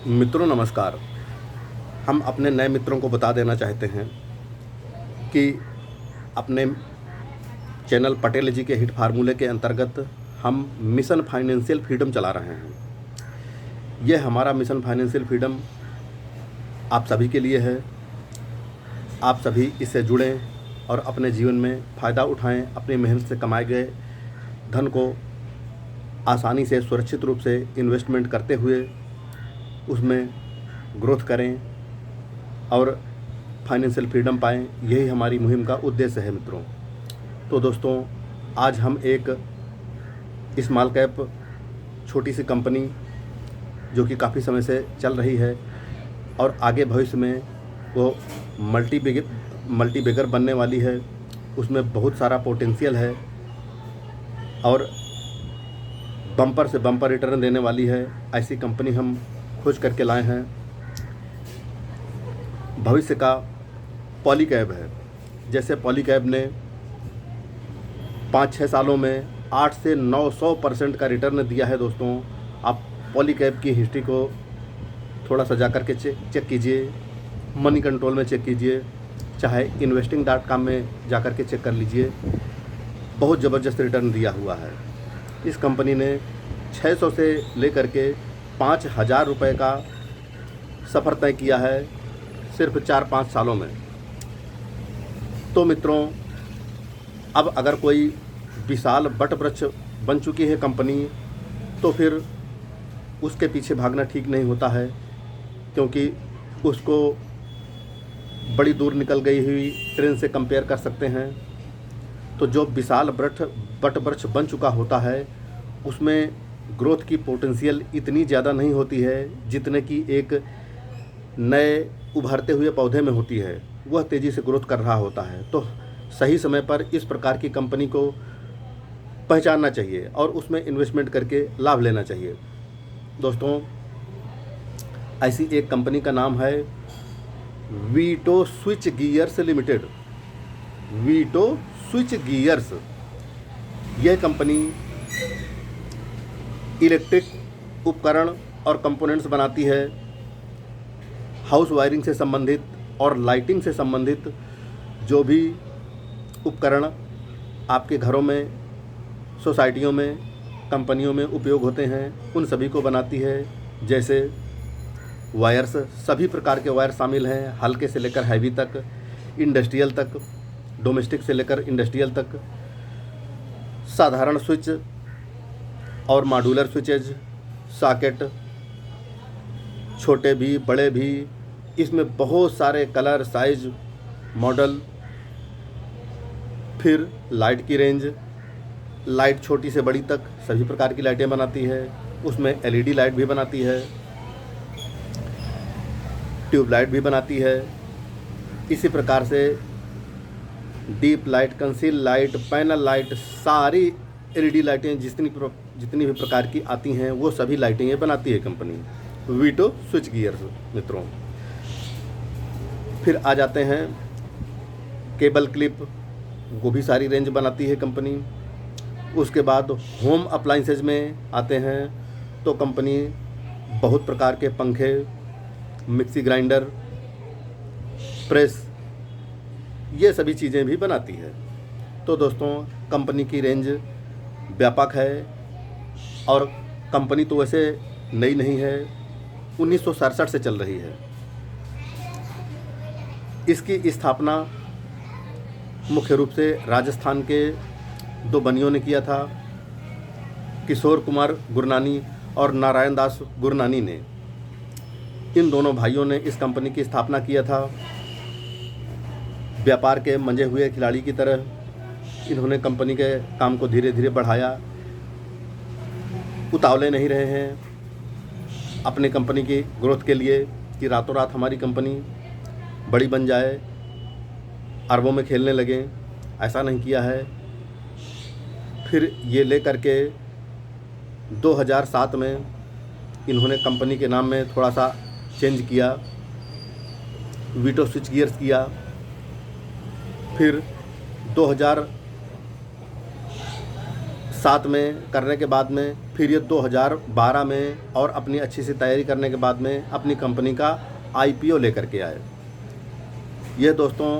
मित्रों नमस्कार। हम अपने नए मित्रों को बता देना चाहते हैं कि अपने चैनल पटेल जी के हिट फार्मूले के अंतर्गत हम मिशन फाइनेंशियल फ्रीडम चला रहे हैं। यह हमारा मिशन फाइनेंशियल फ्रीडम आप सभी के लिए है। आप सभी इससे जुड़ें और अपने जीवन में फ़ायदा उठाएं। अपनी मेहनत से कमाए गए धन को आसानी से सुरक्षित रूप से इन्वेस्टमेंट करते हुए उसमें ग्रोथ करें और फाइनेंशियल फ्रीडम पाएँ। यही हमारी मुहिम का उद्देश्य है मित्रों। तो दोस्तों, आज हम एक स्मॉल कैप छोटी सी कंपनी जो कि काफ़ी समय से चल रही है और आगे भविष्य में वो मल्टी बिगर बनने वाली है, उसमें बहुत सारा पोटेंशियल है और बम्पर से बम्पर रिटर्न देने वाली है, ऐसी कंपनी हम खोज करके लाए हैं। भविष्य का पॉलीकैब है। जैसे पॉलीकैब ने 5-6 सालों में 8 से 900% का रिटर्न दिया है। दोस्तों, आप पॉलीकैब की हिस्ट्री को थोड़ा सा जा कर के चेक कीजिए, मनी कंट्रोल में चेक कीजिए, चाहे investing.com में जा कर के चेक कर लीजिए। बहुत ज़बरदस्त रिटर्न दिया हुआ है। इस कंपनी ने 600 से लेकर के 5,000 रुपये का सफ़र तय किया है सिर्फ 4-5 सालों में। तो मित्रों, अब अगर कोई विशाल वटवृक्ष बन चुकी है कंपनी, तो फिर उसके पीछे भागना ठीक नहीं होता है, क्योंकि उसको बड़ी दूर निकल गई हुई ट्रेन से कंपेयर कर सकते हैं। तो जो विशाल वटवृक्ष बन चुका होता है उसमें ग्रोथ की पोटेंशियल इतनी ज़्यादा नहीं होती है जितने कि एक नए उभरते हुए पौधे में होती है। वह तेज़ी से ग्रोथ कर रहा होता है। तो सही समय पर इस प्रकार की कंपनी को पहचानना चाहिए और उसमें इन्वेस्टमेंट करके लाभ लेना चाहिए। दोस्तों, ऐसी एक कंपनी का नाम है veto switch gears limited. Veto switch gears, यह कंपनी इलेक्ट्रिक उपकरण और कंपोनेंट्स बनाती है। हाउस वायरिंग से संबंधित और लाइटिंग से संबंधित जो भी उपकरण आपके घरों में, सोसाइटियों में, कंपनियों में उपयोग होते हैं, उन सभी को बनाती है। जैसे वायर्स, सभी प्रकार के वायर शामिल हैं, हल्के से लेकर हैवी तक, इंडस्ट्रियल तक, डोमेस्टिक से लेकर इंडस्ट्रियल तक, साधारण स्विच और मॉड्यूलर स्विचेज, सॉकेट, छोटे भी बड़े भी, इसमें बहुत सारे कलर, साइज, मॉडल। फिर लाइट की रेंज, लाइट छोटी से बड़ी तक सभी प्रकार की लाइटें बनाती है। उसमें एलईडी लाइट भी बनाती है, ट्यूबलाइट भी बनाती है। इसी प्रकार से deep light, conceal light, panel light, सारी एलईडी लाइटें जितनी भी प्रकार की आती हैं वो सभी लाइटें ये बनाती है कंपनी वीटो स्विच गियर्स। मित्रों, फिर आ जाते हैं केबल क्लिप, वो भी सारी रेंज बनाती है कंपनी। उसके बाद होम अप्लाइंसेज में आते हैं तो कंपनी बहुत प्रकार के पंखे, मिक्सी ग्राइंडर, प्रेस, ये सभी चीज़ें भी बनाती है। तो दोस्तों, कंपनी की रेंज व्यापक है और कंपनी तो वैसे नई नहीं है, 1967 से चल रही है। इसकी स्थापना मुख्य रूप से राजस्थान के 2 बनियों ने किया था, किशोर कुमार गुरनानी और नारायण दास गुरनानी ने। इन दोनों भाइयों ने इस कंपनी की स्थापना किया था। व्यापार के मंजे हुए खिलाड़ी की तरह इन्होंने कंपनी के काम को धीरे धीरे बढ़ाया। उतावले नहीं रहे हैं अपने कंपनी की ग्रोथ के लिए कि रातों रात हमारी कंपनी बड़ी बन जाए, अरबों में खेलने लगे। ऐसा नहीं किया है। फिर ये ले करके 2007 में इन्होंने कंपनी के नाम में थोड़ा सा चेंज किया, वीटो स्विच गियर्स किया। फिर 2007 साथ में करने के बाद में फिर ये 2012 में और अपनी अच्छी सी तैयारी करने के बाद में अपनी कंपनी का IPO लेकर के आए। ये दोस्तों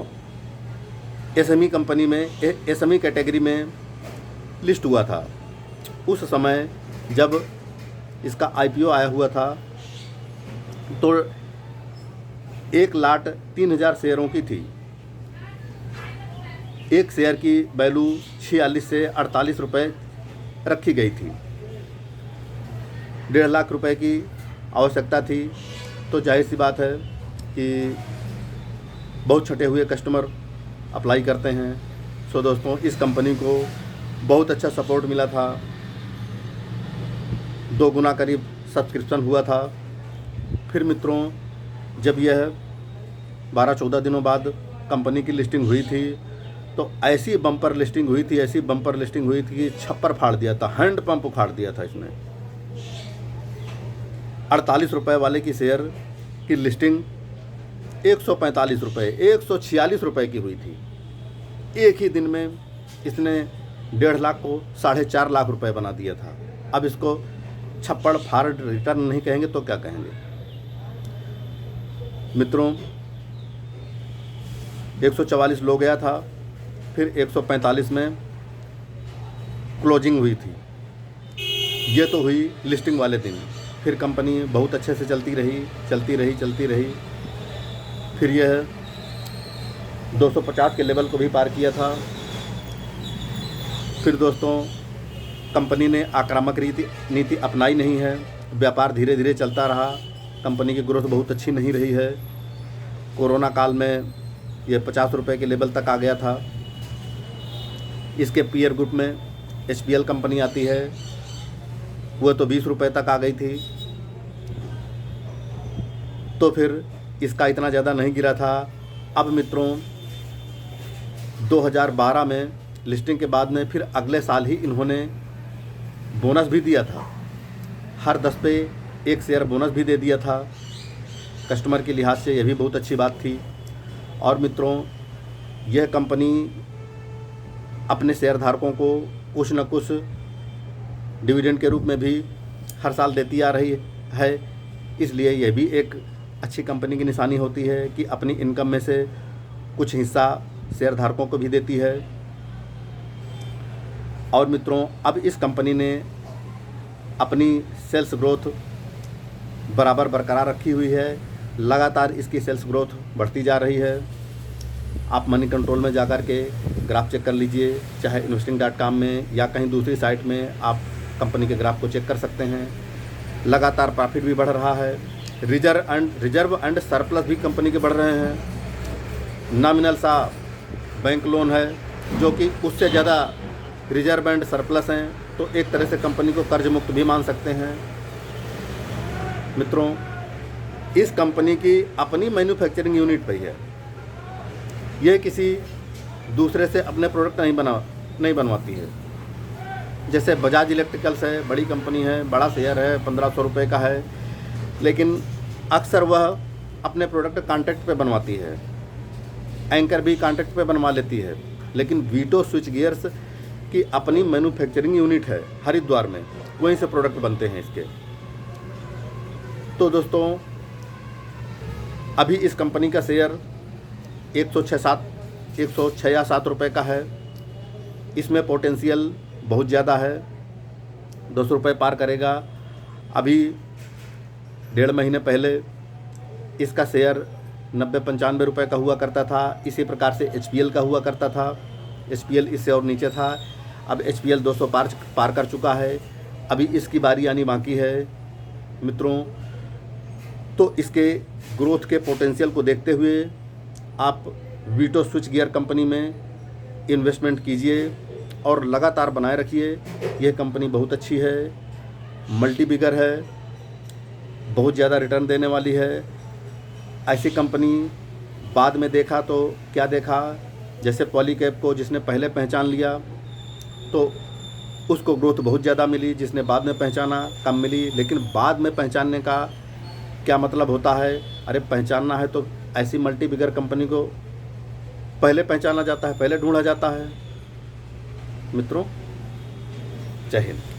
SME कंपनी में SME कैटेगरी में लिस्ट हुआ था। उस समय जब इसका IPO आया हुआ था तो 1,03,000 शेयरों की थी। एक शेयर की वैल्यू 46 से 48 रुपये रखी गई थी। 1.5 लाख रुपए की आवश्यकता थी। तो जाहिर सी बात है कि बहुत छटे हुए कस्टमर अप्लाई करते हैं। सो दोस्तों इस कंपनी को बहुत अच्छा सपोर्ट मिला था। 2 गुना करीब सब्सक्रिप्शन हुआ था। फिर मित्रों जब यह 12-14 दिनों बाद कंपनी की लिस्टिंग हुई थी तो ऐसी बम्पर लिस्टिंग हुई थी कि छप्पर फाड़ दिया था, हैंड पंप उखाड़ दिया था इसने। 48 रुपये वाले की शेयर की लिस्टिंग 145 रुपये, 146 रुपये की हुई थी। एक ही दिन में इसने 1.5 लाख को 4.5 लाख रुपए बना दिया था। अब इसको छप्पड़ फाड़ रिटर्न नहीं कहेंगे तो क्या कहेंगे। मित्रों 144 लो गया था, फिर 145 में क्लोजिंग हुई थी। ये तो हुई लिस्टिंग वाले दिन। फिर कंपनी बहुत अच्छे से चलती रही। फिर यह 250 के लेवल को भी पार किया था। फिर दोस्तों कंपनी ने आक्रामक नीति अपनाई नहीं है। व्यापार धीरे धीरे चलता रहा। कंपनी की ग्रोथ बहुत अच्छी नहीं रही है। कोरोना काल में यह 50 रुपये के लेवल तक आ गया था। इसके पीयर ग्रुप में HPL कंपनी आती है, वह तो 20 रुपये तक आ गई थी। तो फिर इसका इतना ज़्यादा नहीं गिरा था। अब मित्रों 2012 में लिस्टिंग के बाद में फिर अगले साल ही इन्होंने बोनस भी दिया था। हर 10 पे 1 शेयर बोनस भी दे दिया था। कस्टमर के लिहाज से यह भी बहुत अच्छी बात थी। और मित्रों यह कंपनी अपने शेयरधारकों को कुछ न कुछ डिविडेंड के रूप में भी हर साल देती आ रही है। इसलिए यह भी एक अच्छी कंपनी की निशानी होती है कि अपनी इनकम में से कुछ हिस्सा शेयरधारकों को भी देती है। और मित्रों अब इस कंपनी ने अपनी सेल्स ग्रोथ बराबर बरकरार रखी हुई है। लगातार इसकी सेल्स ग्रोथ बढ़ती जा रही है। आप मनी कंट्रोल में जाकर के ग्राफ चेक कर लीजिए, चाहे investing.com में या कहीं दूसरी साइट में आप कंपनी के ग्राफ को चेक कर सकते हैं। लगातार प्रॉफिट भी बढ़ रहा है। रिजर्व एंड सरप्लस भी कंपनी के बढ़ रहे हैं। नॉमिनल सा बैंक लोन है जो कि उससे ज़्यादा रिजर्व एंड सरप्लस हैं, तो एक तरह से कंपनी को कर्ज मुक्त भी मान सकते हैं। मित्रों इस कंपनी की अपनी मैन्युफैक्चरिंग यूनिट भी है। यह किसी दूसरे से अपने प्रोडक्ट नहीं बनवाती है। जैसे बजाज इलेक्ट्रिकल्स है, बड़ी कंपनी है, बड़ा शेयर है, 1500 रुपये का है, लेकिन अक्सर वह अपने प्रोडक्ट कॉन्ट्रैक्ट पे बनवाती है। एंकर भी कॉन्ट्रैक्ट पे बनवा लेती है। लेकिन वीटो स्विच गियर्स की अपनी मैन्युफैक्चरिंग यूनिट है हरिद्वार में, वहीं से प्रोडक्ट बनते हैं इसके। तो दोस्तों अभी इस कंपनी का शेयर 106 या 7 रुपये का है। इसमें पोटेंशियल बहुत ज़्यादा है, 200 रुपये पार करेगा। अभी 1.5 महीने पहले इसका शेयर 90-95 रुपये का हुआ करता था। इसी प्रकार से HPL का हुआ करता था। HPL इससे और नीचे था। अब HPL 200 पार कर चुका है। अभी इसकी बारी आनी बाकी है। मित्रों तो इसके ग्रोथ के पोटेंशियल को देखते हुए आप वीटो स्विच गियर कंपनी में इन्वेस्टमेंट कीजिए और लगातार बनाए रखिए। यह कंपनी बहुत अच्छी है, मल्टी बिगर है, बहुत ज़्यादा रिटर्न देने वाली है। ऐसी कंपनी बाद में देखा तो क्या देखा, जैसे पॉलीकैब को जिसने पहले पहचान लिया तो उसको ग्रोथ बहुत ज़्यादा मिली, जिसने बाद में पहचाना कम मिली। लेकिन बाद में पहचानने का क्या मतलब होता है? अरे पहचानना है तो ऐसी मल्टी बिगर कंपनी को पहले पहचाना जाता है, पहले ढूंढा जाता है। मित्रों जय हिंद।